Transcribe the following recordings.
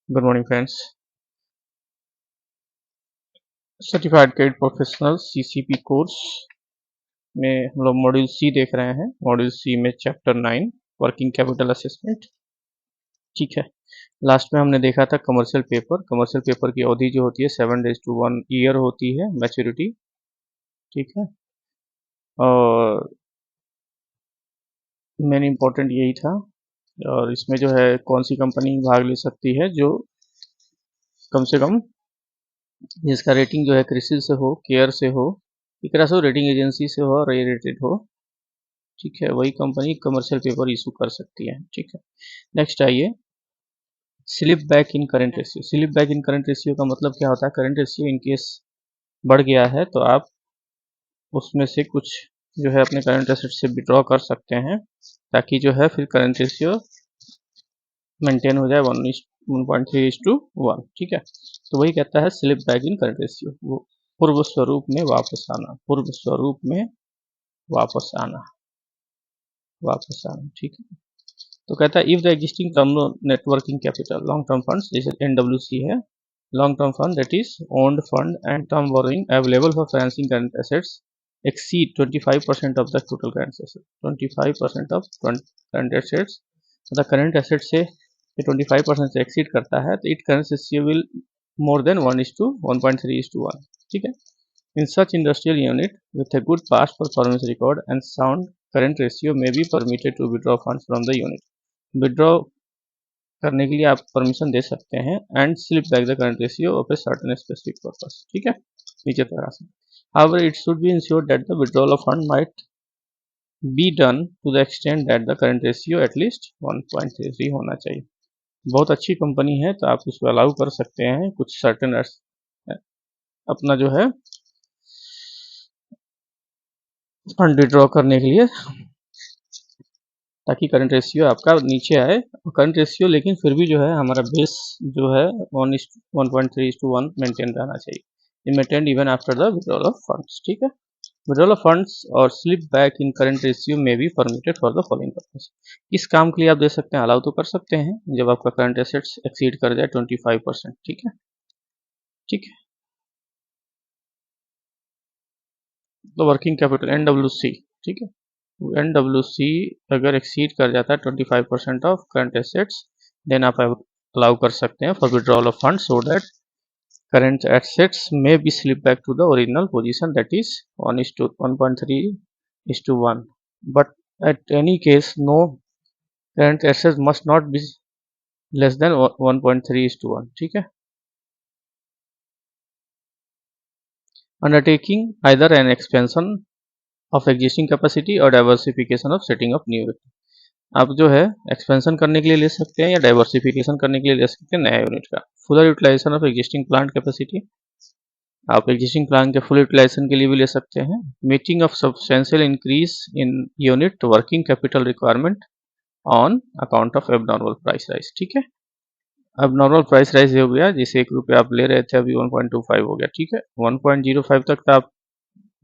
Good morning friends. Certified credit professional CCP course में हम लोग मॉड्यूल सी देख रहे हैं। मॉड्यूल सी में चैप्टर 9 वर्किंग कैपिटल असेसमेंट। ठीक है, लास्ट में हमने देखा था कमर्शियल पेपर। कमर्शियल पेपर की अवधि जो होती है 7 days to 1 year होती है, मैच्योरिटी। ठीक है, और मेन इम्पोर्टेंट यही था। और इसमें जो है कौन सी कंपनी भाग ले सकती है जो कम से कम जिसका रेटिंग जो है क्रिसिल से हो, केयर से हो, इकरा से रेटिंग एजेंसी से हो और ये रेटेड हो। ठीक है, वही कंपनी कमर्शियल पेपर इशू कर सकती है। ठीक है, नेक्स्ट आइए, slip back in current ratio. Slip back in current ratio का मतलब क्या होता है? करंट रेशियो इन केस बढ़ गया है तो आप उसमें से कुछ जो है अपने करंट एसेट से विड्रॉ कर सकते हैं, ताकि जो है फिर करंट रेशियो मेंटेन हो जाए 1.3:1। ठीक है, तो वही कहता है slip back in current ratio, वो पूर्व स्वरूप में वापस आना, पूर्व स्वरूप में वापस आना, वापस आना। ठीक है, तो कहता है if the existing term net working capital long term funds, जैसे एनडब्ल्यूसी है, long term fund that is owned fund and term borrowing available for financing current assets exceed 25% of the total current assets, 25% of current assets, the current assets से 25% से exceed करता है तो it current ratio will more than 1:1.3:1। ठीक है, in such industrial unit with a good past performance record and sound current ratio may be permitted to withdraw funds from the unit। Withdraw करने के लिए आप permission दे सकते हैं and slip back the current ratio of a certain specific purpose. ठीक है, नीचे तरह से however it should be ensured that the withdrawal of fund might be done to the extent that the current ratio at least 1.33 होना चाहिए। बहुत अच्छी company है तो आप उसको अलाउ कर सकते हैं कुछ सर्टेन अपना जो है फंड विड्रॉ करने के लिए, ताकि करंट रेशियो आपका नीचे आए। करंट रेशियो लेकिन फिर भी जो है हमारा बेस जो है 1:1.3:1 मेंटेन रहना चाहिए, maintain even after the withdrawal of funds. ठीक है, विड्रॉल ऑफ फंड्स और slip back in current ratio में भी permitted for the following purpose. इस काम के लिए आप दे सकते हैं, अलाउ तो कर सकते हैं जब आपका करंट एसेट्स एक्सीड कर जाए 25%। ठीक है, ठीक है, तो वर्किंग कैपिटल एनडब्ल्यूसी। ठीक है, एनडब्ल्यूसी अगर एक्सीड कर जाता है 25% ऑफ करंट एसेट्स, देन आप अलाउ कर सकते हैं for withdrawal of fund so that current assets may be slipped back to the original position, that is 1:1.3:1, but at any case no current assets must not be less than 1.3:1। ठीक है, undertaking either an expansion of existing capacity or diversification of setting up new unit। आप जो है expansion करने के लिए ले सकते हैं या डाइवर्सिफिकेशन करने के लिए ले सकते हैं नया यूनिट का। Fuller utilization of existing plant capacity, आप एग्जिस्टिंग प्लान के फुल यूटिलाइजेशन के लिए भी ले सकते हैं। Meeting of substantial increase in unit working capital requirement on account of abnormal price rise. ठीक है, एबनॉर्मल प्राइस राइज हो गया, जैसे 1 रुपये आप ले रहे थे अभी 1.25 हो गया। ठीक है, 1.05 तक तो आप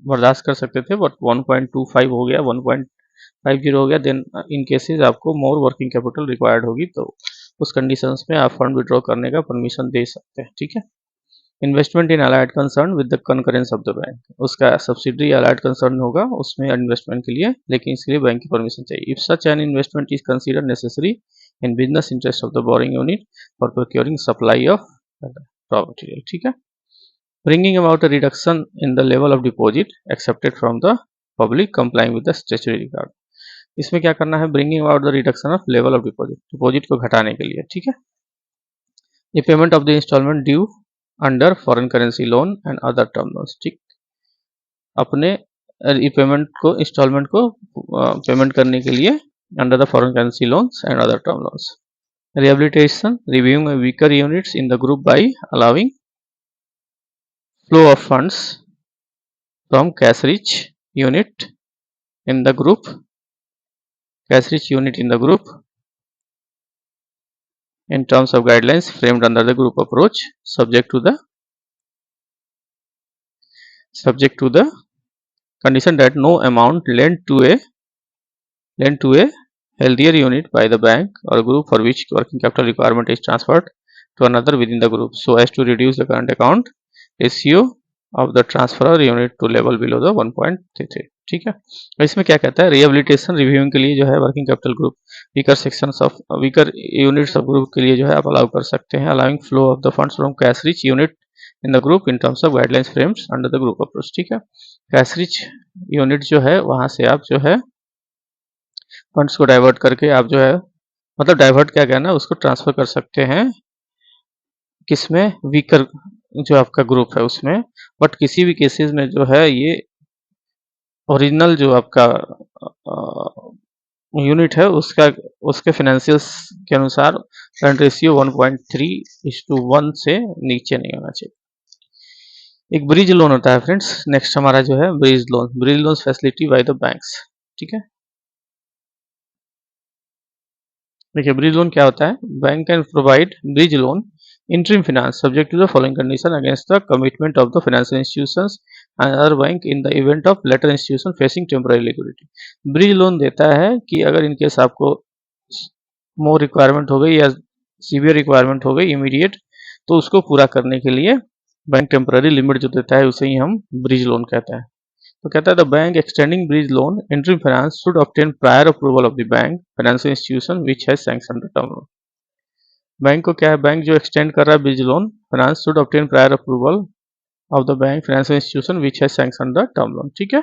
बर्दाश्त कर सकते थे, बट 1.25 हो गया, 1.50 हो गया, देन इन केसेस आपको मोर वर्किंग कैपिटल रिक्वायर्ड होगी, तो उस कंडीशंस में आप फंड विड्रॉ करने का परमिशन दे सकते हैं। ठीक है, investment in allied concern with the concurrence of the bank, उसका सब्सिडरी अलाइड कंसर्न होगा उसमें इन्वेस्टमेंट के लिए, लेकिन इसके लिए बैंक की परमिशन चाहिए। If such an investment is considered necessary in business interest of the borrowing unit for procuring supply of raw material. ठीक है, bringing about a reduction in the level of deposit accepted from the public complying with the statutory record. इसमें क्या करना है? Bringing about the reduction of level of deposit, deposit को घटाने के लिए। ठीक है, ये payment of the instalment due under foreign currency loan and other term loans. ठीक, अपने पेमेंट को इंस्टॉलमेंट को पेमेंट करने के लिए under the foreign currency loans and other term loans. Rehabilitation, reviewing weaker units in the group by allowing flow of funds from cash rich unit in the group, cash rich unit in the group in terms of guidelines framed under the group approach, subject to the condition that no amount lent to a healthier unit by the bank or group for which working capital requirement is transferred to another within the group so as to reduce the current account ratio of the transfer unit to level below the 1.33. ठीक है, इसमें क्या कहता है, rehabilitation reviewing के लिए जो है working capital group weaker sections of weaker unit सब ग्रुप के लिए जो है आप अलाउ कर सकते हैं, allowing flow of the funds from cash rich unit in the group in terms of guidelines frames under the group approach. ठीक है, कैश रिच यूनिट जो है वहां से आप जो है फंड्स को डाइवर्ट करके आप जो है, मतलब डाइवर्ट क्या कहना है, उसको ट्रांसफर कर सकते हैं किसमें, वीकर जो आपका ग्रुप है उसमें, बट किसी भी केसेस में जो है ये ओरिजिनल जो आपका यूनिट है उसका उसके फाइनेंशियल्स के अनुसार करंट रेशियो 1.3:1 से नीचे नहीं होना चाहिए। एक ब्रिज लोन होता है फ्रेंड्स, नेक्स्ट हमारा जो है bridge loan, bridge loan facility by the banks. ठीक है, देखिए ब्रिज लोन क्या होता है, bank can provide bridge loan interim finance subject to the following condition against the commitment of the financial institutions and other bank in the event of latter institution facing temporary liquidity। Bridge loan देता है कि अगर in case आपको more requirement हो गई या severe requirement हो गई इमीडिएट, तो उसको पूरा करने के लिए बैंक टेम्पररी लिमिट जो देता है उसे ही हम ब्रिज लोन कहते हैं। तो कहता है the bank extending bridge loan interim finance should obtain prior approval of the bank financial institution which has sanctioned the term loan. Bank को क्या है, बैंक जो एक्सटेंड कर रहा है bridge loan finance should obtain prior approval of the bank financial institution which has sanctioned the term loan. ठीक है,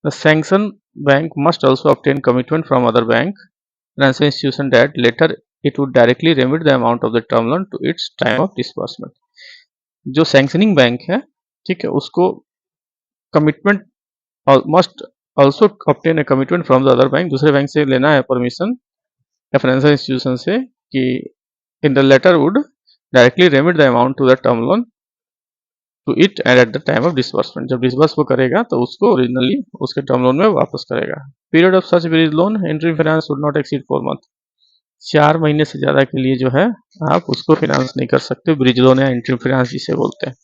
the sanction bank must also obtain commitment from other bank financial institution that letter it would directly remit the amount of the term loan to its time of disbursement। जो sanctioning bank है, ठीक है, उसको commitment must also obtain a commitment from the other bank, दूसरे bank से लेना है permission या फाइनेंशियल इंस्टीट्यूशन से कि in the letter would directly remit the amount to the term loan to it and at the time of disbursement. जब disburse वो करेगा तो उसको ओरिजिनली उसके टर्म लोन में वापस करेगा। Period of such bridge loan interim finance would not exceed 4 month. 4 महीने से ज़्यादा के लिए जो है आप उसको फाइनेंस नहीं कर सकते, ब्रिज लोन या इंटरिम फाइनेंस जिसे बोलते हैं।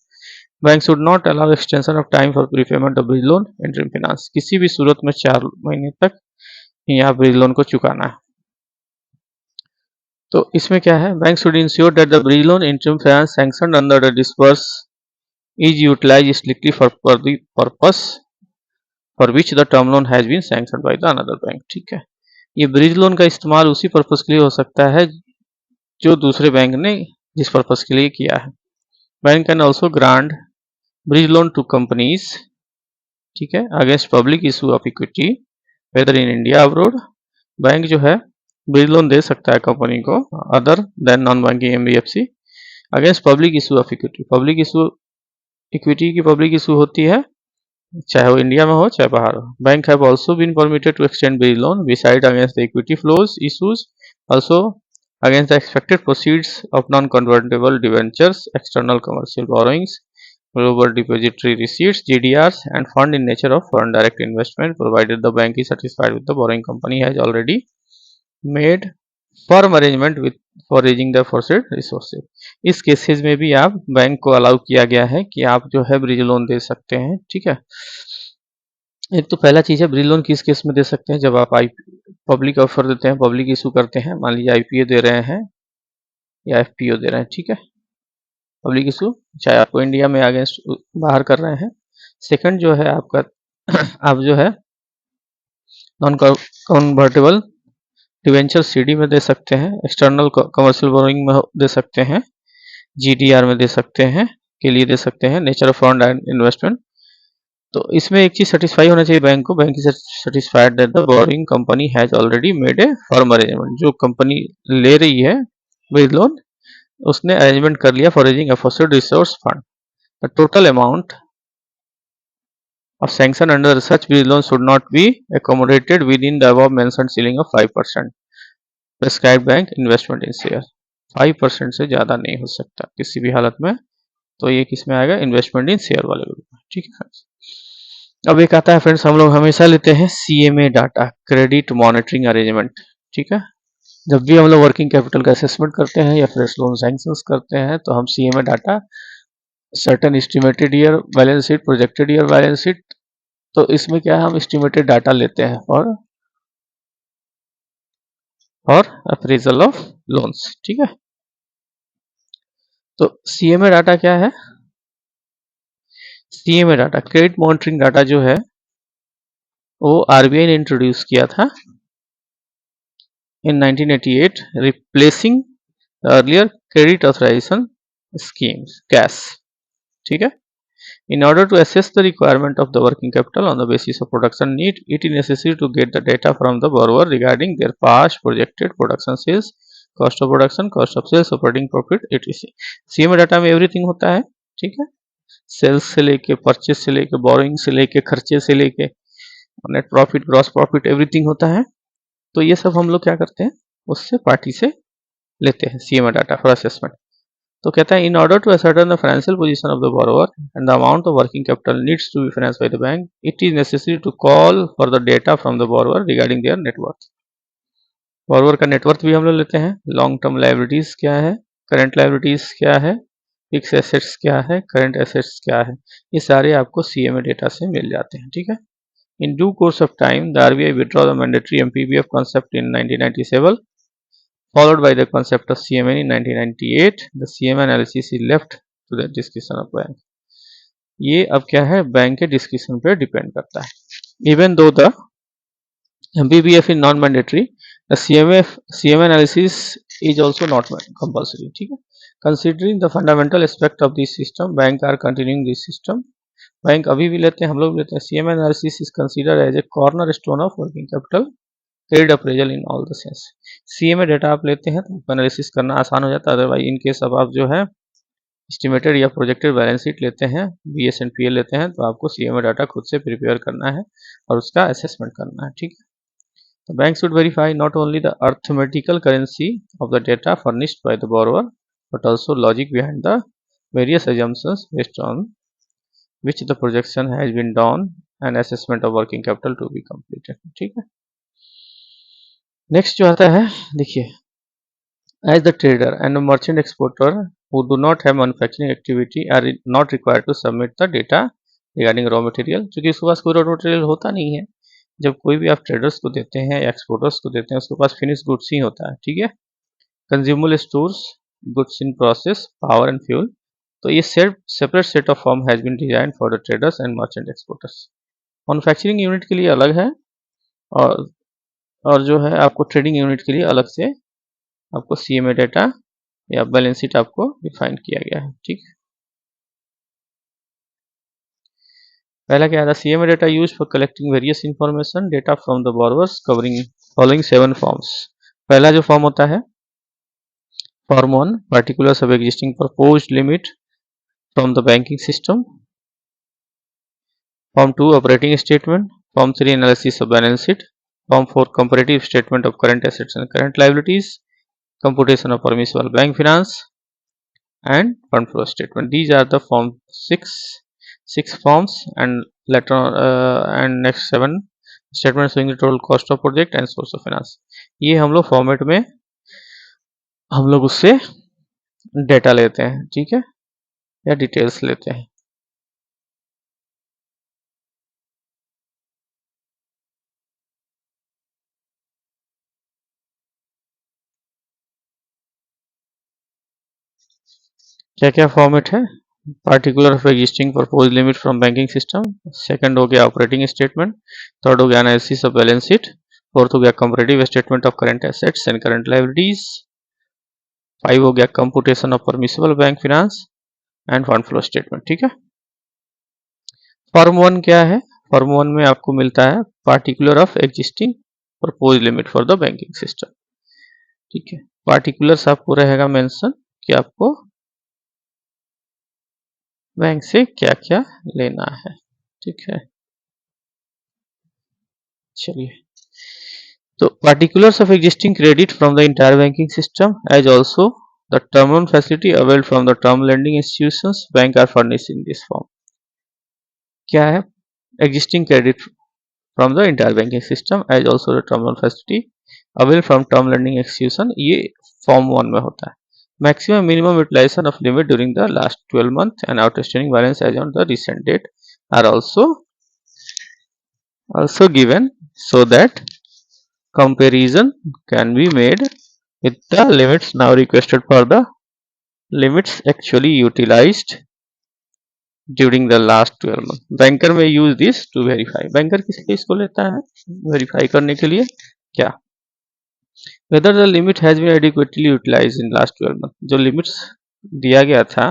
Bank should not allow extension of time for prepayment of bridge loan interim finance. किसी भी सूरत में 4 महीने तक ही आप ब्रिज लोन को चुकाना है। तो इसमें क्या है, bank should ensure that the bridge loan interim finance sanctioned under the disburse is utilized strictly for the purpose for which the term loan has been sanctioned by the another bank. ठीक है, ये bridge loan का इस्तेमाल उसी purpose के लिए हो सकता है जो दूसरे बैंक ने जिस पर्पस के लिए किया है। Bank can also grant bridge loan to companies, ठीक है, against public issue of equity whether in India abroad. Bank जो है ब्रिज लोन दे सकता है कंपनी को other than non banking NBFC against public issue of equity. Public issue equity की public issue होती है चाहे वो इंडिया में हो चाहे बाहर हो। Bank have also been permitted to extend bridge loan beside against the equity flows issues also against the expected proceeds of non convertible debentures external commercial borrowings global depository receipts GDRs and fund in nature of foreign direct investment provided the bank is satisfied with the borrowing company has already made firm arrangement with for raising the foresaid resources। इस cases में भी आप bank को allow किया गया है कि आप जो है ब्रिज लोन दे सकते हैं। ठीक है, एक तो पहला चीज है ब्रिज लोन किस केस में दे सकते हैं, जब आप पब्लिक ऑफर देते हैं, पब्लिक इशू करते हैं, मान लीजिए आईपीओ दे रहे हैं या एफपीओ दे रहे हैं। ठीक है, पब्लिक इशू चाहे आपको इंडिया में अगेंस्ट बाहर कर रहे हैं। सेकंड जो है आपका आप जो है नॉन कन्वर्टेबल डिवेंचर सीडी में दे सकते हैं, एक्सटर्नल कमर्शियल बोरोइंग में दे सकते हैं, जीडीआर में दे सकते हैं, के लिए दे सकते हैं, nature of fund and investment. तो इसमें एक चीज सेटिस्फाई होना चाहिए बैंक को, bank is satisfied that the borrowing company has already made a firm arrangement. जो कंपनी ले रही है ब्रिज लोन उसने अरेंजमेंट कर लिया for raising forayed resource fund. The total amount of sanction under such bridge loan should not be accommodated within the above mentioned ceiling of 5% prescribed bank investment in share। 5% से ज़्यादा नहीं हो सकता किसी भी हालत में। तो ये किस में आएगा, इन्वेस्टमेंट इन शेयर वाले ग्रुप में। ठीक है, अब एक आता है फ्रेंड्स, हम लोग हमेशा लेते हैं CMA data, credit monitoring arrangement. ठीक है, जब भी हम लोग वर्किंग कैपिटल का असेसमेंट करते हैं या फ्रेश लोन सैंक्शंस करते हैं तो हम CMA data certain estimated year balance sheet, projected year balance sheet, तो इसमें क्या है हम एस्टिमेटेड डाटा लेते हैं और अप्रेजल ऑफ लोन्स। ठीक है, तो CMA डाटा क्या है? CMA data credit monitoring data जो है वो RBI ने इंट्रोड्यूस किया था in 1988, replacing the earlier credit authorization schemes CAS. ठीक है. In order to assess the requirement of the working capital on the basis of production need, it is necessary to get the data from the borrower regarding their past projected production sales, cost of production, cost of sales, operating profit, etc. CMA data में everything होता है. ठीक है. Sales से लेके, purchase से लेके, borrowing से लेके, खर्चे से लेके, net profit, gross profit, everything होता है. तो ये सब हम लोग क्या करते हैं, उससे पार्टी से लेते हैं CMA डाटा फॉर असेसमेंट. तो कहता है in order to ascertain the financial position of the borrower and the amount of working capital needs to be finance by the bank, it is necessary to call for the data from the borrower regarding their net worth. Borrower का net worth भी हम लोग लेते हैं. Long term liabilities क्या है, current liabilities क्या है, फिक्स एसेट्स क्या है, करंट एसेट्स क्या है, ये सारे आपको CMA डेटा से मिल जाते हैं. ठीक है. In due course of time, the RBI withdraw the mandatory MPBF concept in 1997, followed by the concept of CMA in 1998. The CMA analysis is left to the discretion of bank. ये अब क्या है, bank के description पे depend करता है. Even though the MPBF is non-mandatory, the CMA analysis is also not compulsory. ठीक है. Considering the fundamental aspect of this system, bank are continuing this system. Bank अभी भी लेते हैं, हम लोग भी लेते हैं. CMA analysis is considered as a corner stone of working capital credit appraisal in all the sense. CMA data आप लेते हैं तो एनालिसिस करना आसान हो जाता है. अदरवाइज इन केस अब आप जो है एस्टिमेटेड या प्रोजेक्टेड बैलेंस शीट लेते हैं, BS एंड PL लेते हैं, तो आपको CMA डाटा खुद से प्रिपेयर करना है और उसका असेसमेंट करना है. ठीक है. तो bank should verify not only the arithmetical currency of the data furnished by the borrower but also logic behind the various assumptions based on which the projection has been done and assessment of working capital to be completed. ठीक है. Next जो आता है, देखिए, as the trader and a merchant exporter who do not have manufacturing activity are not required to submit the data regarding raw material. क्योंकि उसके पास कोई raw material होता नहीं है. जब कोई भी आप ट्रेडर्स को देते हैं या एक्सपोर्टर्स को देते हैं, उसके पास फिनिश गुड्स ही होता है. ठीक है. Consumable stores, goods in process, power and fuel. तो ये separate set of form has been design for the traders and merchant exporters. Manufacturing unit के लिए अलग है और जो है आपको ट्रेडिंग यूनिट के लिए अलग से आपको CMA डेटा या बैलेंस शीट आपको डिफाइन किया गया है. ठीक. पहला क्या था, CMA data use for collecting various information data from the borrowers covering following 7 forms. पहला जो फॉर्म होता है, form 1 particulars of existing proposed limit from the banking system. Form 2 operating statement. Form 3 analysis of balance sheet. Form 4 comparative statement of current assets and current liabilities. Computation of permissible bank finance and fund flow statement. These are the form 6 forms and later and next 7 statements showing the total cost of project and source of finance. ये हम लोग format में हम लोग उससे data लेते हैं. ठीक है, या डिटेल्स लेते हैं. क्या क्या फॉर्मेट है, particular of existing propose limit from banking system. Second हो गया ऑपरेटिंग स्टेटमेंट. थर्ड हो गया analysis of balance sheet. Fourth हो गया comparative statement of current assets and current liabilities. 5 हो गया computation of permissible bank finance end fund flow statement. ठीक है. फॉर्म 1 क्या है, फॉर्म 1 में आपको मिलता है particular of existing propose limit for the banking system. ठीक है. पार्टिकुलर्स आपको रहेगा मेंशन कि आपको बैंक से क्या क्या लेना है. ठीक है. चलिए, तो particulars of existing credit from the entire banking system as also the term loan facility availed from the term lending institutions bank are furnished in this form. क्या है, existing credit from the entire banking system as also the term loan facility availed from term lending institution, ये form 1 में होता है. Maximum minimum utilization of limit during the last 12 months and outstanding balance as on the recent date are also given so that comparison can be made with the limits now requested for the limits actually utilized during the last 12 months. Banker may use this to verify. Banker किस लिए इसको लेता है? Verify करने के लिए क्या? Whether the limit has been adequately utilized in last 12 months. जो limits दिया गया था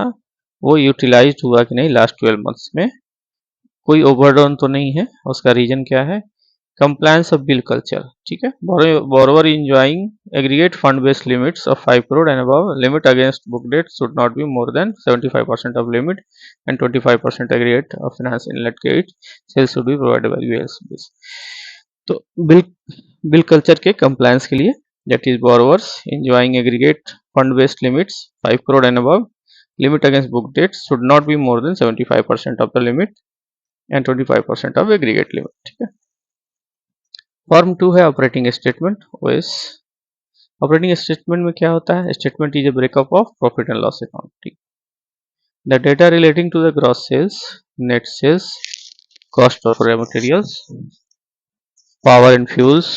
वो utilized हुआ कि नहीं last 12 months में, कोई ओवरड्रॉन तो नहीं है. उसका रीजन क्या है? Compliance of bill culture. ठीक है. Borrower enjoying aggregate fund based limits of 5 crore and above. Limit against book debt should not be more than 75% of limit and 25% aggregate of finance inlet credit sales should be provided by ULSBs. तो bill culture के compliance के लिए, that is borrowers enjoying aggregate fund based limits 5 crore and above, limit against book debt should not be more than 75% of the limit and 25% of aggregate limit. ठीक है. Form 2 है operating statement OS. Operating statement में क्या होता है? Statement is a breakup of profit and loss account. ठीक. The data relating to the gross sales, net sales, cost of raw materials, power and fuels,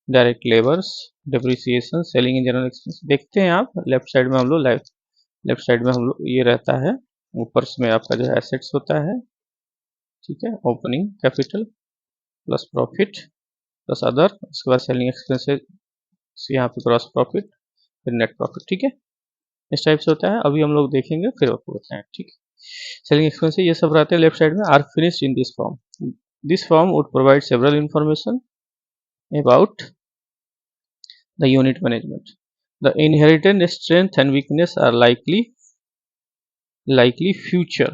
direct labours, depreciation, selling and general expense. देखते हैं आप left side में हम लोग left side में हम लोग ये रहता है, ऊपर में आपका जो है एसेट्स होता है. ठीक है. Opening capital plus profit plus other, उसके बाद सेलिंग एक्सपेंसेस, यहाँ पे ग्रॉस प्रॉफिट, फिर नेट प्रॉफिट. ठीक है. इस टाइप से होता है. अभी हम लोग देखेंगे फिर आपको बताएं. ठीक है. सेलिंग एक्सपेंसेस ये सब रहते हैं लेफ्ट साइड में. Are finished in this form. This form would provide several information about the unit management. The inherent strength and weakness are likely future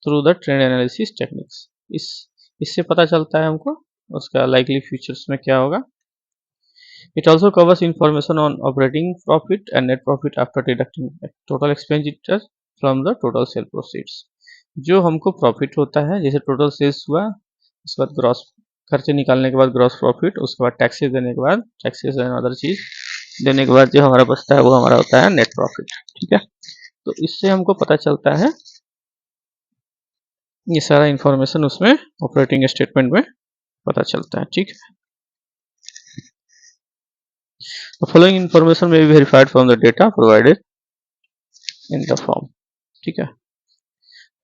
through the trend analysis techniques. इससे पता चलता है हमको उसका likely futures में क्या होगा. It also covers information on operating profit and net profit after deducting total expenditure from the total sale proceeds. जो हमको प्रॉफिट होता है, जैसे टोटल सेल्स हुआ, उसके बाद ग्रॉस खर्चे निकालने के बाद ग्रॉस प्रॉफिट, उसके बाद टैक्सेस देने के बाद, टैक्सेस एंड अदर चीज देने के बाद जो हमारा बचता है वो हमारा होता है नेट प्रॉफिट. ठीक है. तो इससे हमको पता चलता है, ये सारा इंफॉर्मेशन उसमें ऑपरेटिंग स्टेटमेंट में पता चलता है. ठीक है. The following information may be verified from the data provided in the form. ठीक है.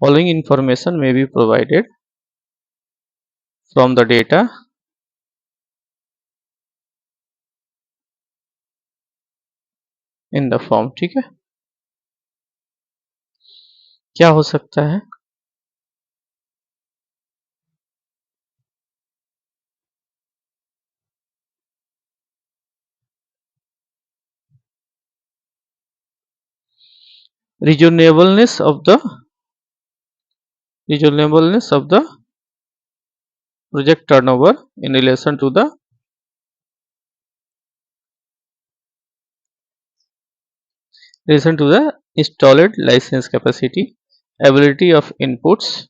Following information may be provided from the data in the form. ठीक है. क्या हो सकता है? reasonableness of the project turnover in relation to the installed license capacity, ability of inputs,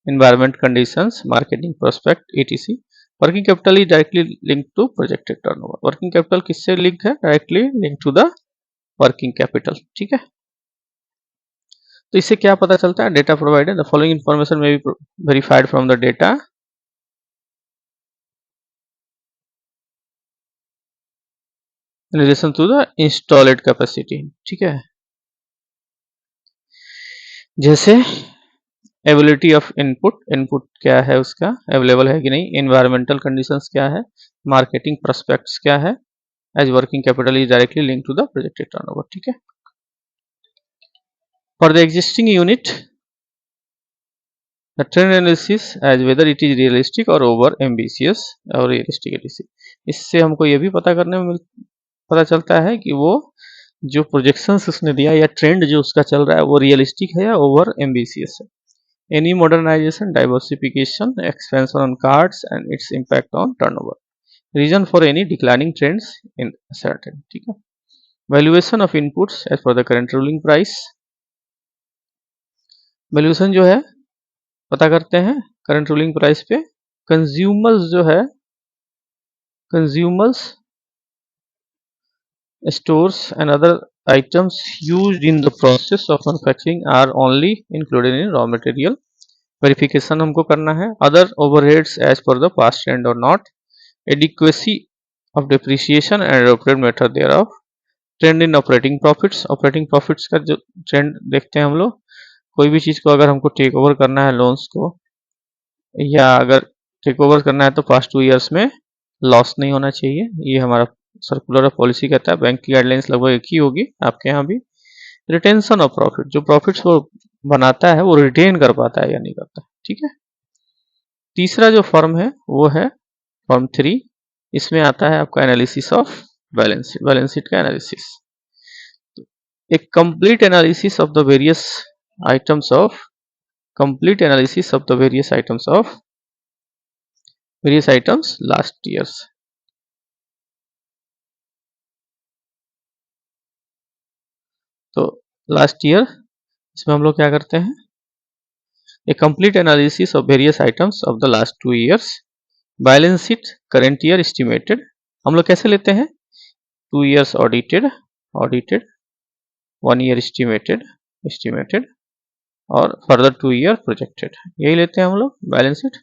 environment conditions, marketing prospect, etc. Working capital is directly linked to projected turnover. Working capital किससे linked है? Directly linked to the working capital. ठीक है. तो इससे क्या पता चलता है? Data provided. The following information may be verified from the data in relation to the installed capacity. ठीक है. जैसे एबिलिटी ऑफ इनपुट क्या है, उसका अवेलेबल है कि नहीं, एनवायरमेंटल कंडीशंस क्या है, मार्केटिंग प्रोस्पेक्ट्स क्या है, as working capital is directly link to the projected turnover. ठीक है. For the existing unit the trend analysis as whether it is realistic और ओवर एम्बिशियस और रियलिस्टिक एडिसी. इससे हमको ये भी पता चलता है कि वो जो प्रोजेक्शंस उसने दिया या ट्रेंड जो उसका चल रहा है वो रियलिस्टिक है या ओवर एम्बिशियस है. Any modernization, diversification, expansion on cards and its impact on turnover. Reason for any declining trends in certain. ठीक है. Valuation of inputs as per the current ruling price. Valuation जो है पता करते हैं current ruling price पे. Consumers जो है, consumers stores and other items used in the process of manufacturing are only included in raw material. Verification हमको करना है. Other overheads as per the past trend और not. Adequacy of depreciation and adopted method thereof. Trend in operating profits का जो trend देखते हैं हम लोग, कोई भी चीज़ को अगर हमको टेक ओवर करना है लोन्स को, या अगर टेक ओवर करना है तो पास्ट 2 इयर्स में लॉस नहीं होना चाहिए। ये हमारा सर्कुलर ऑफ पॉलिसी कहता है। बैंक की गाइडलाइंस लगभग एक ही होगी आपके यहाँ भी। रिटेंशन ऑफ प्रॉफिट, जो प्रॉफिट्स वो बनाता है वो रिटेन कर पाता है या नहीं करता, ठीक है। तीसरा जो फॉर्म है वो है फॉर्म 3। इसमें आता है आपका एनालिसिस ऑफ बैलेंस शीट का एनालिसिस। एक complete analysis of the various items of various items last years। तो लास्ट ईयर इसमें हम लोग क्या करते हैं, a complete analysis of various items of the लास्ट 2 years, balance sheet current year estimated. हम लोग कैसे लेते हैं, 2 इयर्स ऑडिटेड 1 ईयर एस्टिमेटेड और फर्दर 2 ईयर प्रोजेक्टेड, यही लेते हैं हम लोग बैलेंस शीट।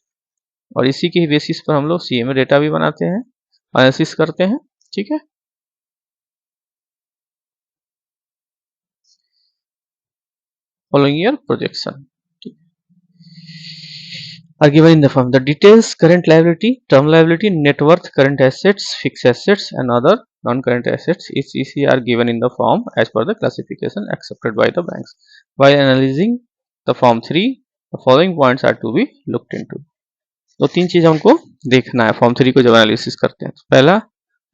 और इसी के बेसिस पर हम लोग सीएमए डेटा भी बनाते हैं, एनालिसिस करते हैं, ठीक है। Following year projection are given in the form the details current liability, term liability, net worth, current assets, fixed assets and other non-current assets etc are given in the form as per the classification accepted by the banks. While analyzing the form 3, the following points are to be looked into। तो तीन चीज हमको देखना है form 3 को जब analysis करते हैं। तो पहला,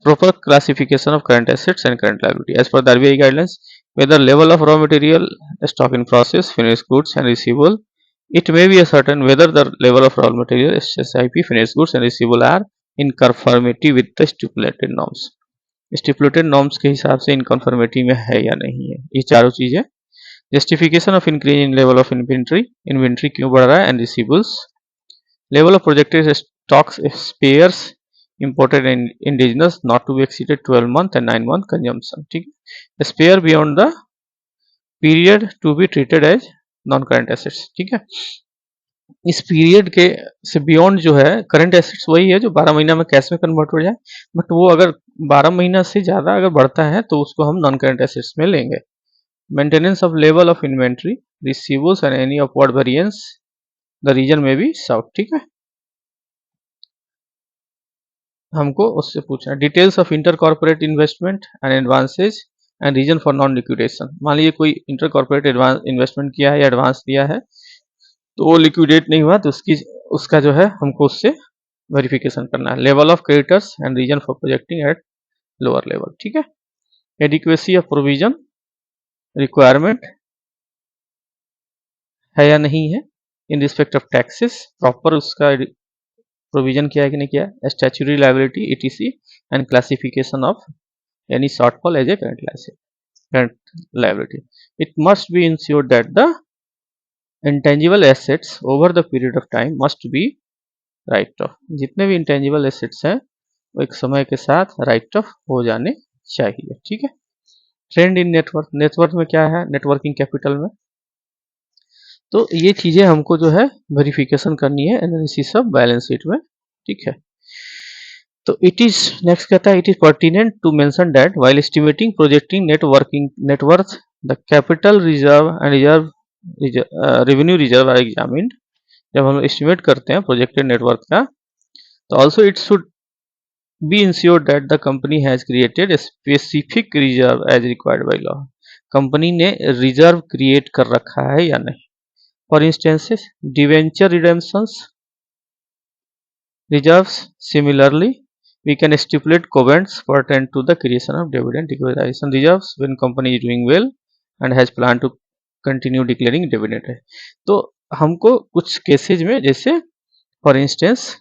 proper classification of current assets and current liability as per the RBI guidelines, whether level of raw material, stock in process, finished goods and receivable, it may be ascertained whether the level of raw material, SIP, finished goods and receivable are in conformity with the stipulated norms। Stipulated norms के हिसाब से इन conformity में है या नहीं है, ये चारों चीजें। Justification of increase in level of inventory क्यों बढ़ रहा है, and receivables, level of projected stocks spares imported in indigenous not to be exceeded 12 month and 9 month consumption, ठीक है। Spare beyond the period to be treated as non current assets, ठीक है। इस period के से बियॉन्ड जो है current assets वही है जो 12 महीना में कैश में कन्वर्ट हो जाए, बट वो अगर 12 महीना से ज़्यादा अगर बढ़ता है तो उसको हम नॉन करंट एसेट्स में लेंगे। Maintenance of level of inventory, receivables and any upward variance the reason may be sought, ठीक है। हमको उससे पूछना details of inter corporate investment and advances and reason for non liquidation. मान लीजिए कोई इंटर कॉर्पोरेट इन्वेस्टमेंट किया है या एडवांस दिया है तो वो लिक्विडेट नहीं हुआ, तो उसका जो है हमको उससे वेरिफिकेशन करना है। Level of creditors and reason for projecting at lower level, ठीक है। एडिक्वेसी ऑफ प्रोविजन रिक्वायरमेंट है या नहीं है in respect of taxes, proper उसका प्रोविजन किया है कि नहीं किया है। Statutory liability ETC and classification of any shortfall as a current liability। It must be ensured that the intangible assets over the period of time must be write off। जितने भी intangible assets हैं वो एक समय के साथ write off हो जाने चाहिए, ठीक है। ट्रेंड इन नेटवर्क, नेटवर्क में क्या है, नेटवर्किंग कैपिटल में। तो ये चीजें हमको जो है वेरिफिकेशन करनी है एनालिसिस ऑफ बैलेंस शीट में, ठीक है। तो इट इज नेक्स्ट कहता है it is pertinent to mention that while estimating projecting net worth the capital reserve and revenue reserve are examined. जब हम एस्टिमेट करते हैं प्रोजेक्टेड नेटवर्थ का, तो also it should be insured that the company has created specific reserve as required by law. Company ने reserve create कर रखा है या नहीं। For instances debenture redemptions reserves। Similarly, we can stipulate covenants pertaining to the creation of dividend equalization reserves when company is doing well and has planned to continue declaring dividend है। तो हमको कुछ cases में, जैसे for instance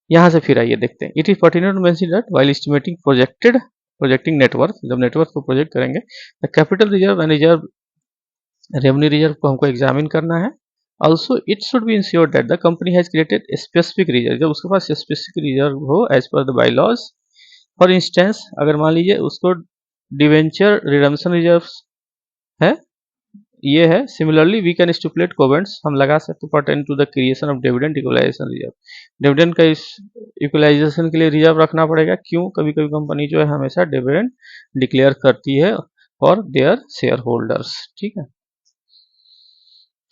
यहाँ से फिर आइए देखते हैं। It is pertinent to mention that while estimating projecting net worth, जब नेटवर्थ को प्रोजेक्ट करेंगे, the capital reserve and revenue reserve को हमको एग्जामिन करना है। Also, it should be ensured that the company has created a specific reserve, जब उसके पास specific reserve हो as per the bylaws। For instance, अगर मान लीजिए उसको डिवेंचर रिडम्पशन रिजर्व है ये है। Similarly we can stipulate covenants, हम लगा सकते pertain to the creation of dividend equalization reserve. Dividend का इस इक्वलाइजेशन के लिए रिजर्व रखना पड़ेगा। क्यों? कभी कभी कंपनी जो है हमेशा डिविडेंड डिक्लेयर करती है फॉर देयर शेयर होल्डर्स। ठीक है।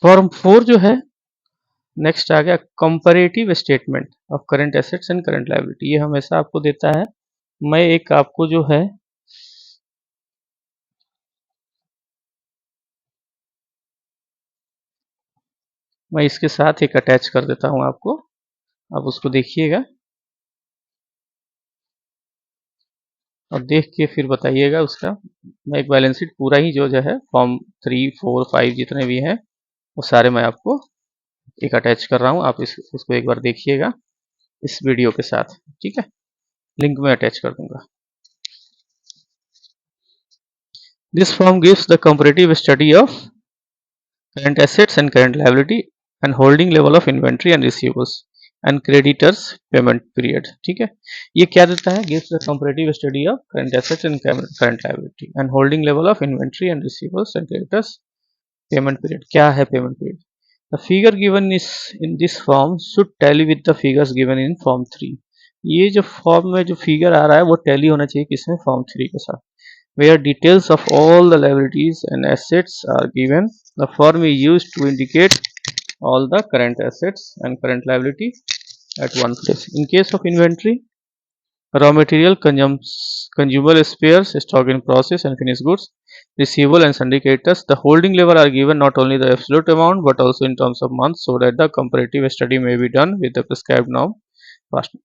फॉर्म 4 जो है नेक्स्ट आ गया comparative statement of current assets and current liability. ये हमेशा आपको देता है। मैं एक आपको जो है मैं इसके साथ एक अटैच कर देता हूं आपको, आप उसको देखिएगा और देख के फिर बताइएगा उसका। मैं एक बैलेंस शीट पूरा ही जो है फॉर्म 3, 4, 5 जितने भी हैं वो सारे मैं आपको एक अटैच कर रहा हूँ। आप उसको एक बार देखिएगा इस वीडियो के साथ। ठीक है, लिंक में अटैच कर दूंगा। This form gives the comparative study of current assets and current liability and holding level of inventory and receivables and creditors payment period। ठीक है, ये क्या देता है? gives the comparative study of current assets and current liability and holding level of inventory and receivables and creditors payment period। क्या है payment period? The figure given is in this form should tally with the figures given in form 3। ये जो form में जो figure आ रहा है वो tally होना चाहिए किसमें? फॉर्म 3 के साथ। Where details of all the liabilities and assets are given, the form is used to indicate all the current assets and current liability at one place. In case of inventory, raw material, consumable spares, stock in process and finished goods, receivable and sundry creditors, the holding level are given not only the absolute amount but also in terms of months so that the comparative study may be done with the prescribed norm fast।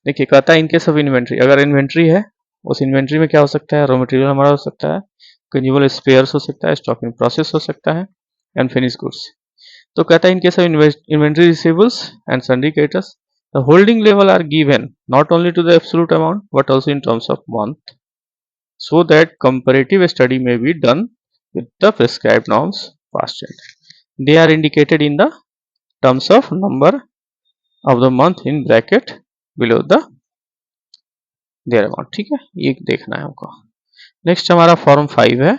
देखिए कहता है in case of inventory, अगर inventory है उस inventory में क्या हो सकता है? रॉ मटेरियल हमारा हो सकता है, कंज्यूमबल स्पेयर्स हो सकता है, स्टॉक इन प्रोसेस हो सकता है एंड फिनिश गुड्स। तो कहता है in case of inventory receivables and sundry creditors the holding level are given not only to the absolute amount but also in terms of month so that comparative study may be done with the prescribed norms past date। They are indicated in the terms of number of the month in bracket below the their amount. ठीक है, ये देखना है हमको। Next हमारा form 5 है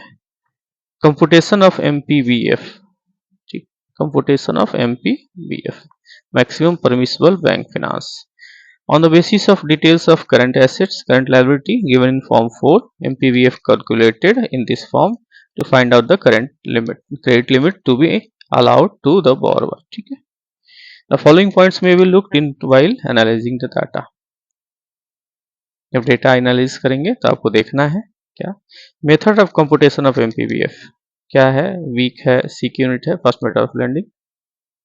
computation of MPBF. ठीक, computation of MPBF maximum permissible bank finance on the basis of details of current assets, current liability given in form 4, MPVF calculated in this form to find out the current limit, credit limit to be allowed to the borrower। ठीक है, the following points may be looked into while analyzing the data। जब data analysis करेंगे तो आपको देखना है क्या method of computation of MPBF क्या है? वीक है, सीक यूनिट है, फर्स्ट मेथड ऑफ लेंडिंग।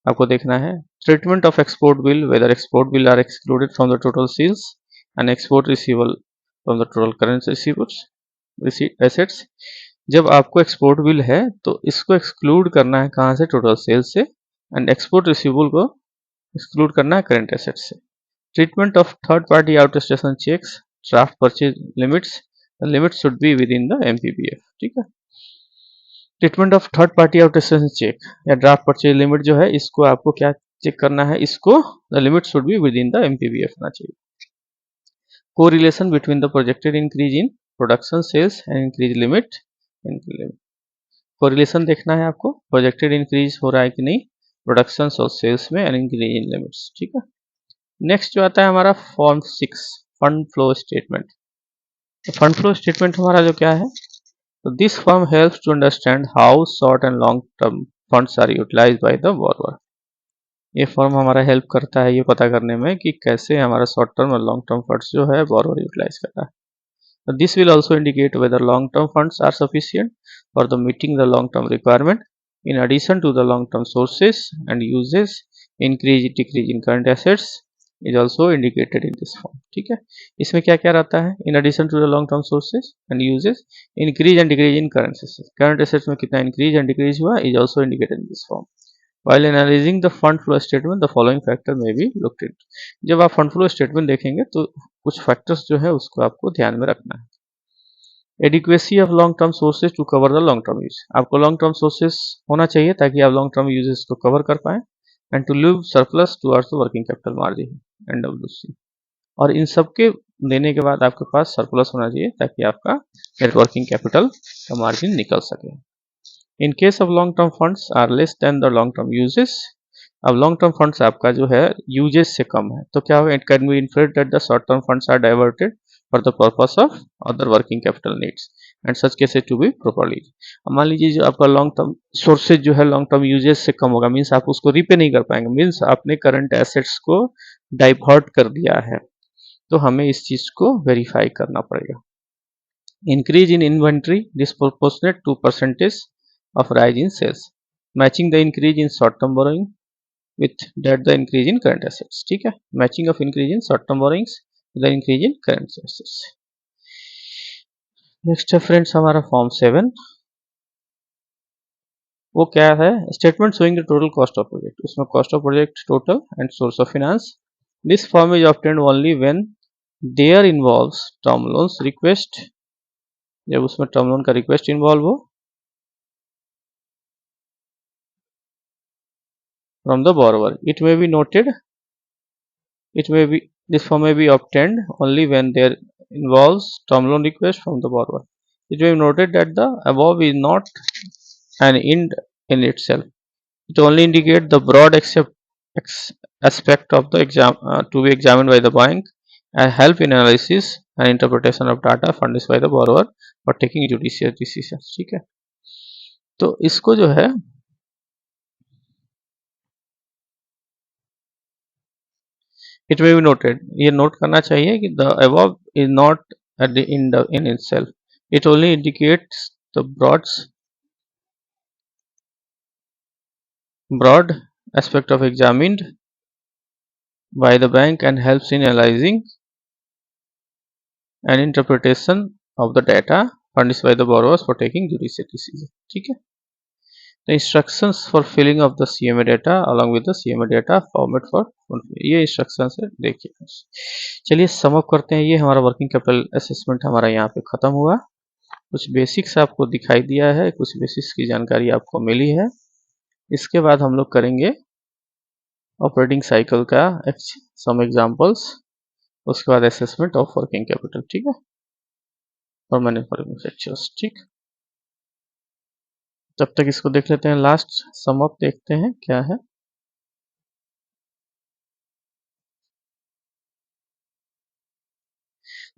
आपको देखना है treatment of export bill, whether export bill are excluded from the total sales and export receivable from the total current receivables assets. जब आपको export bill है तो इसको एक्सक्लूड करना है कहाँ से? टोटल सेल्स से। एंड एक्सपोर्ट रिसीवेबल को एक्सक्लूड करना है करेंट एसेट्स से। Treatment of third party outstation cheques, draft purchase limits, the limit should be within the MPBF। ठीक है, treatment of third party outstation cheque या draft purchase limit जो है इसको आपको क्या चेक करना है? इसको the limit should be within the MPBF होना चाहिए। Correlation between the projected increase in production sales and increase limit. Correlation देखना है आपको, प्रोजेक्टेड इंक्रीज हो रहा है कि नहीं प्रोडक्शन और सेल्स में एंड इंक्रीज इन लिमिट्स। ठीक है, नेक्स्ट जो आता है हमारा form 6 fund flow statement. Fund flow statement हमारा जो क्या है? So this form helps to understand how short and long term funds are utilized by the borrower। ये फॉर्म हमारा हेल्प करता है ये पता करने में कि कैसे हमारा शॉर्ट टर्म और लॉन्ग टर्म फंड्स जो है borrower यूटिलाइज कर रहा है। So this will also indicate whether long term funds are sufficient for the meeting the long term requirement in addition to the long term sources and uses, increase decrease in current assets is also indicated in this form। ठीक है, इसमें क्या क्या रहता है? in addition to the long term sources and uses, increase and decrease in current assets। current assets में कितना increase and decrease हुआ is also indicated in this form। while analyzing the fund flow statement the following factor may be looked into। जब आप fund flow statement देखेंगे तो कुछ factors जो है उसको आपको ध्यान में रखना है। Adequacy of long term sources to cover the long term use, आपको लॉन्ग टर्म सोर्सेज होना चाहिए ताकि आप लॉन्ग टर्म यूजेस को कवर कर पाए and to leave surplus towards the working capital margin NWC। और इन सब के देने के बाद आपके पास सरप्लस होना चाहिए ताकि आपका नेट वर्किंग कैपिटल का मार्जिन निकल सके। In case of long term funds are less than the long term uses. अब लॉन्ग टर्म फंड्स आपका जो है यूजेस से कम है तो क्या होगा, it can be inferred that the short term funds are diverted for the purpose of other working capital needs and such cases to be properly. अब मान लीजिए जो आपका लॉन्ग टर्म सोर्सेज जो है लॉन्ग टर्म यूजेस से कम होगा, means आप उसको रीपे नहीं कर पाएंगे, मीन्स आपने करंट एसेट्स को डाइवर्ट कर दिया है, तो हमें इस चीज को वेरीफाई करना पड़ेगा। Increase in inventory disproportionate to percentage of rise in sales, matching the increase in short term borrowing with that the increase in current assets। ठीक है, matching of increase in short term borrowings with the increase in current assets. Next है friends हमारा form 7। वो क्या है, statement showing the total cost of project. उसमें cost of project total and source of finance. This form is obtained only when there involves term loans request, जब उसमें term loan का request involve हो from the borrower। This form may be obtained only when there involves term loan request from the borrower। It may be noted that the above is not an end in itself, it only indicates the broad aspect of the to be examined by the bank and help in analysis and interpretation of data furnished by the borrower for taking judicious decisions। ठीक है, तो इसको जो है it may be noted, ये note करना चाहिए कि the above is not at the in itself, it only indicates the broad aspect of examined by the bank and helps in analyzing and interpretation of the data furnished by the borrowers for taking judicious decision। ठीक है, the instructions for filling of the CMA data along with the CMA data format for ये instructions है, देखिए। चलिए sum up करते हैं, ये हमारा वर्किंग कैपिटल असेसमेंट हमारा यहाँ पे खत्म हुआ। कुछ बेसिक्स आपको दिखाई दिया है, कुछ बेसिक्स की जानकारी आपको मिली है। इसके बाद हम लोग करेंगे ऑपरेटिंग साइकिल का सम एग्जांपल्स, उसके बाद असेसमेंट ऑफ वर्किंग कैपिटल। ठीक है, परमानेंट मैन्युफैक्चरर्स। ठीक, तब तक इसको देख लेते हैं, लास्ट सम अप देखते हैं क्या है।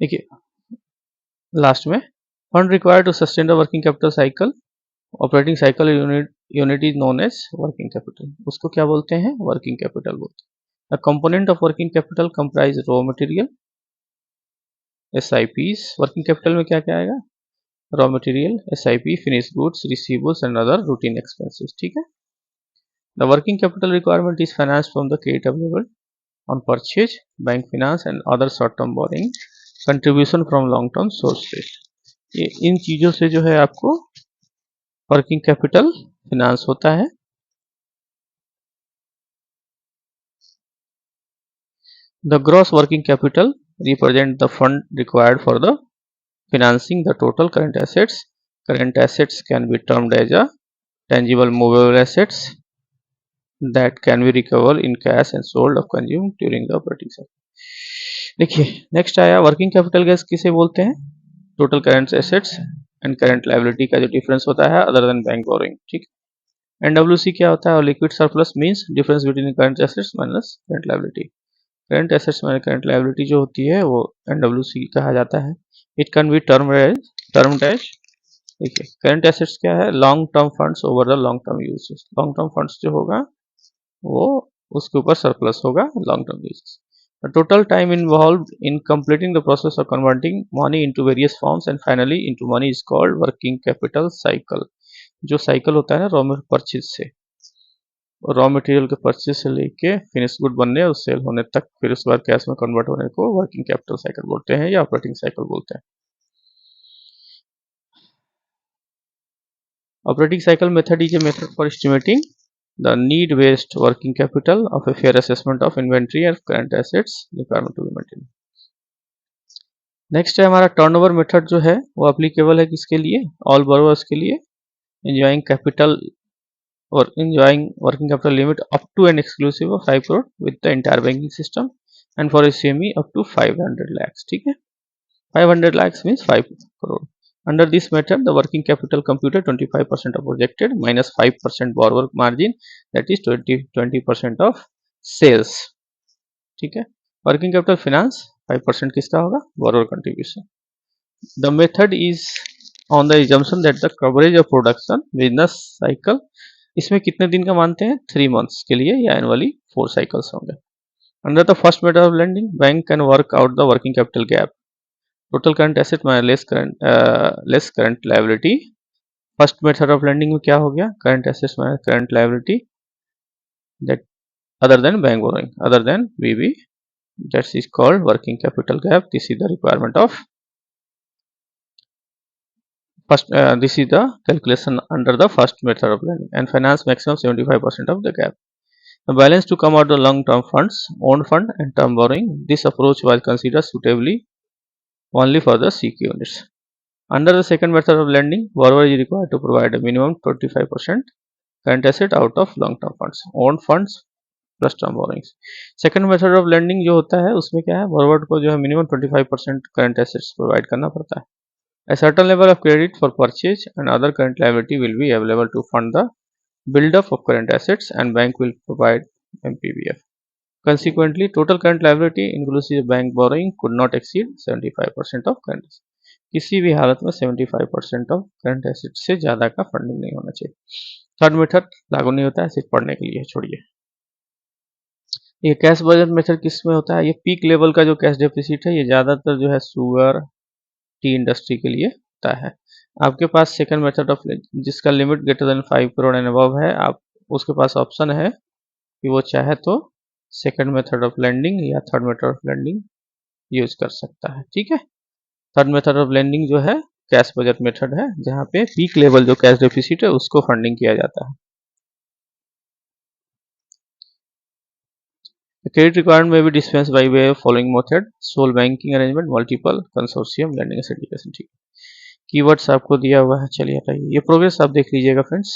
देखिए लास्ट में, fund required to sustain the working capital cycle, operating cycle unit is known as working capital. उसको क्या बोलते हैं, वर्किंग कैपिटल बोलते हैं। The component of working capital comprise raw material SIPs। Working capital में क्या क्या आएगा, raw material, SIP, finish goods, receivables and other routine expenses. ठीक है, the working capital requirement is finance from the credit available on purchase, bank finance and other short term borrowing, contribution from long term sources. ये इन चीजों से जो है आपको working capital finance होता है। The gross working capital represent the fund required for the financing the total current assets। Current assets can be termed as a tangible movable assets that can be recovered in cash and sold or consumed during the operating cycle। देखिए next आया working capital gap किसे बोलते हैं, total current assets and current liability का जो difference होता है other than bank borrowing. ठीक, NWC क्या होता है, और liquid surplus means difference between current assets minus current liability. Current assets minus current liability जो होती है वो NWC कहा जाता है। It can be termed as, देखिए करंट एसेट्स क्या है, long term funds over the long term uses. Long term funds जो होगा वो उसके ऊपर सरप्लस होगा long term uses. The total time involved in completing the process of converting money into various forms and finally into money is called working capital cycle. जो cycle होता है ना रॉ परचेज से, रॉ मटेरियल के purchase से लेके finish good बनने और सेल होने तक, फिर उसके बाद कैश में कन्वर्ट होने को वर्किंग कैपिटल साइकिल बोलते हैं या ऑपरेटिंग साइकिल बोलते हैं। Operating cycle method is a method for estimating the need-based working capital of a fair assessment of inventory and current assets requirement to be maintained। Next है हमारा turnover method जो है वो अप्लीकेबल है किसके लिए, ऑल बोरोवर्स के लिए, enjoying capital or enjoying working capital limit up to and exclusive of 5 crore with the entire banking system and for a SME up to 500 lakhs। ठीक है, 500 lakhs means 5 crore। Under this method, the working capital computed 25% of projected minus 5% borrower margin, that is 20% of sales. ठीक है, working capital finance 5% किसका होगा, borrower contribution. The method is on the assumption that the coverage of production business cycle, इसमें कितने दिन का मानते हैं, 3 मंथ्स के लिए या एनुअली 4 साइकिल्स होंगे. Under the first method of lending, bank can work out the working capital gap, total current asset minus less current liability. First method of lending में क्या हो गया, current assets minus current liability, that other than bank borrowing, other than BB, that is called working capital gap. This is the requirement of first, this is the calculation under the first method of lending, and finance maximum 75% of the gap. The balance to come out of long term funds, own fund and term borrowing. This approach was considered suitably only for the CQ units. Under the second method of lending, borrower is required to provide a minimum 25% current asset out of long term funds, own funds plus term borrowings. Second method of lending जो होता है उसमें क्या है, borrower को जो है minimum 25% current assets provide करना पड़ता है. A certain level of credit for purchase and other current liability will be available to fund the build-up of current assets, and bank will provide MPBF. Consequently, total current liability inclusive bank borrowing could not exceed 75% of current assets. किसी भी हालत में 75% of current asset से ज़्यादा का funding नहीं होना चाहिए. थर्ड मेथड लागू नहीं होता है, सिर्फ पढ़ने के लिए छोड़िए. ये कैश बजट मेथड किस में होता है, ये पीक लेवल का जो कैश डेफिसिट है ये ज़्यादातर जो है शुगर टी इंडस्ट्री के लिए होता है. आपके पास सेकंड मेथड ऑफ जिसका limit greater than 5 crore and above है, आप उसके पास ऑप्शन है कि वो चाहे तो सेकंड मेथड ऑफ लेंडिंग या third method of lending use कर सकता है. ठीक है, थर्ड मेथड ऑफ लेंडिंग जो है कैश बजट मेथड है, जहाँ पे पीक लेवल जो कैश डेफिसिट है उसको फंडिंग किया जाता है. The credit requirement may be dispensed by way of following method: sole banking arrangement, multiple consortium lending certification. ठीक, कीवर्ड्स आपको दिया हुआ है, चलिए हटाइए. ये प्रोग्रेस आप देख लीजिएगा फ्रेंड्स.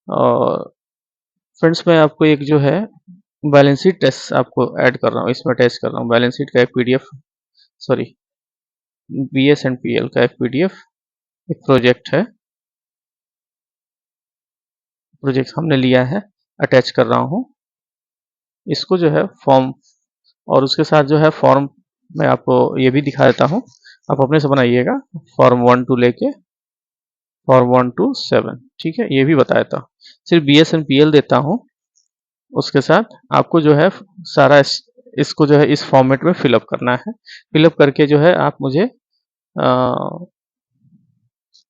और फ्रेंड्स मैं आपको एक जो है बैलेंस शीट टेस्ट आपको ऐड कर रहा हूँ, इसमें टेस्ट कर रहा हूँ. बैलेंस शीट का एक PDF, sorry BS and PL का एक पीडीएफ, एक प्रोजेक्ट है, प्रोजेक्ट हमने लिया है, अटैच कर रहा हूँ. इसको जो है फॉर्म और उसके साथ जो है फॉर्म मैं आपको ये भी दिखा देता हूँ, आप अपने से बनाइएगा. फॉर्म 1 टू लेके फॉर्म 1 टू 7. ठीक है, ये भी बता देता हूँ. सिर्फ बीएस एंड पीएल देता हूँ, उसके साथ आपको जो है सारा इसको जो है इस फॉर्मेट में फिलअप करना है. फिलअप करके जो है आप मुझे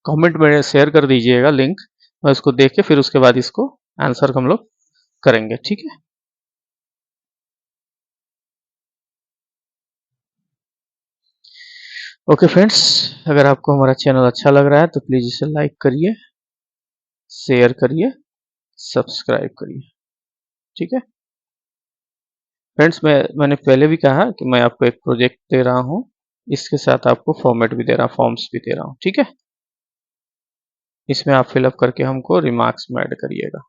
कमेंट में शेयर कर दीजिएगा लिंक, मैं इसको देख के फिर उसके बाद इसको आंसर हम लोग करेंगे. ठीक है, ओके फ्रेंड्स, अगर आपको हमारा चैनल अच्छा लग रहा है तो प्लीज़ इसे लाइक करिए, शेयर करिए, सब्सक्राइब करिए. ठीक है फ्रेंड्स, मैंने पहले भी कहा कि मैं आपको एक प्रोजेक्ट दे रहा हूँ, इसके साथ आपको फॉर्मेट भी दे रहा हूँ, फॉर्म्स भी दे रहा हूँ. ठीक है, इसमें आप फिलअप करके हमको रिमार्क्स में ऐड करिएगा.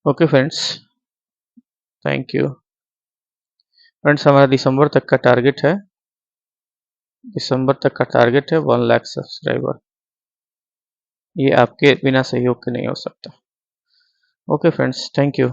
Okay friends, thank you. Friends, हमारा दिसंबर तक का टारगेट है, 1 लाख सब्सक्राइबर. ये आपके बिना सहयोग के नहीं हो सकता. Okay friends, thank you.